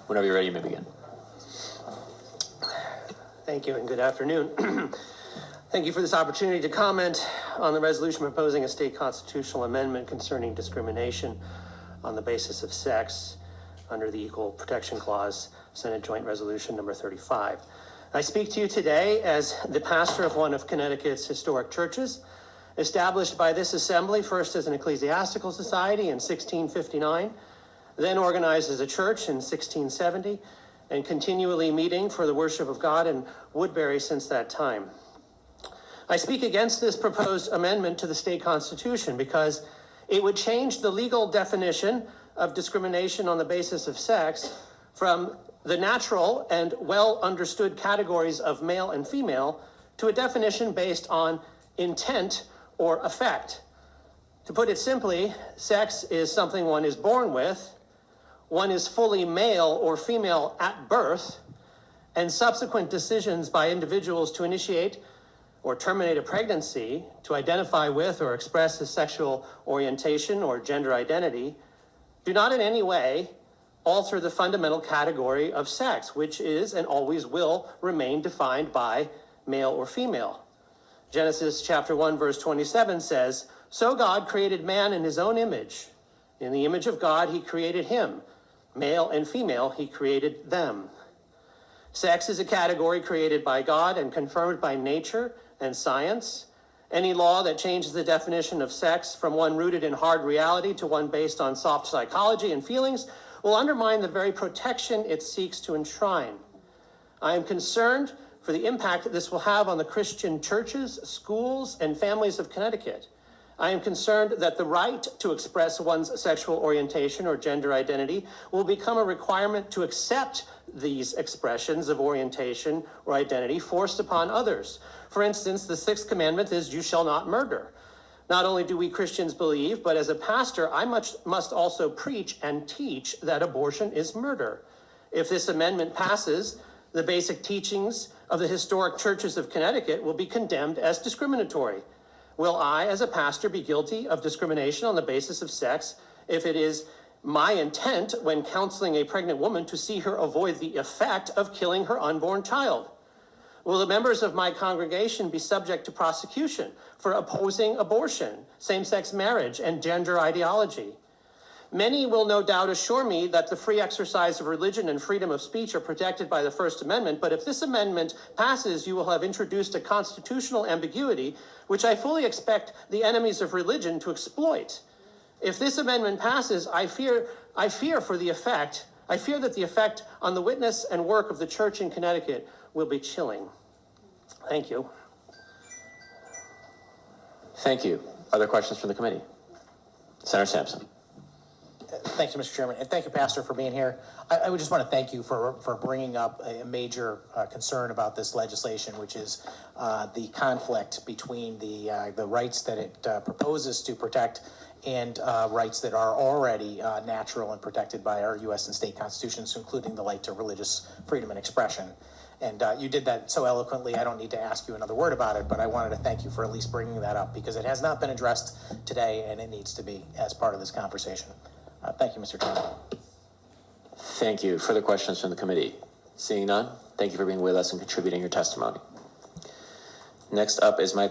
Whenever you're ready, you may begin. Thank you and good afternoon. Thank you for this opportunity to comment on the resolution proposing a state constitutional amendment concerning discrimination on the basis of sex under the Equal Protection Clause, Senate Joint Resolution number 35. I speak to you today as the pastor of one of Connecticut's historic churches, established by this assembly first as an ecclesiastical society in 1659, then organized as a church in 1670, and continually meeting for the worship of God in Woodbury since that time. I speak against this proposed amendment to the state constitution because it would change the legal definition of discrimination on the basis of sex from the natural and well understood categories of male and female to a definition based on intent or effect. To put it simply, sex is something one is born with, one is fully male or female at birth, and subsequent decisions by individuals to initiate or terminate a pregnancy, to identify with or express his sexual orientation or gender identity, do not in any way alter the fundamental category of sex, which is and always will remain defined by male or female. Genesis chapter 1, verse 27 says, "So God created man in his own image. In the image of God, he created him. Male and female, he created them." Sex is a category created by God and confirmed by nature and science. Any law that changes the definition of sex from one rooted in hard reality to one based on soft psychology and feelings will undermine the very protection it seeks to enshrine. I am concerned for the impact this will have on the Christian churches, schools, and families of Connecticut. I am concerned that the right to express one's sexual orientation or gender identity will become a requirement to accept these expressions of orientation or identity forced upon others. For instance, the sixth commandment is, "You shall not murder." Not only do we Christians believe, but as a pastor, I must also preach and teach that abortion is murder. If this amendment passes, the basic teachings of the historic churches of Connecticut will be condemned as discriminatory. Will I, as a pastor, be guilty of discrimination on the basis of sex if it is my intent when counseling a pregnant woman to see her avoid the effect of killing her unborn child? Will the members of my congregation be subject to prosecution for opposing abortion, same-sex marriage, and gender ideology? Many will no doubt assure me that the free exercise of religion and freedom of speech are protected by the First Amendment, but if this amendment passes, you will have introduced a constitutional ambiguity, which I fully expect the enemies of religion to exploit. If this amendment passes, I fear that the effect on the witness and work of the church in Connecticut will be chilling. Thank you. Thank you. Other questions from the committee? Senator Sampson. Thank you, Mr. Chairman, and thank you, Pastor, for being here. I would just want to thank you for bringing up a major concern about this legislation, which is the conflict between the rights that it proposes to protect and rights that are already natural and protected by our U.S. and state constitutions, including the right to religious freedom and expression. And you did that so eloquently, I don't need to ask you another word about it, but I wanted to thank you for at least bringing that up because it has not been addressed today and it needs to be as part of this conversation. Thank you, Mr. Chairman. Thank you. Further questions from the committee? Seeing none, thank you for being with us and contributing your testimony. Next up is Michael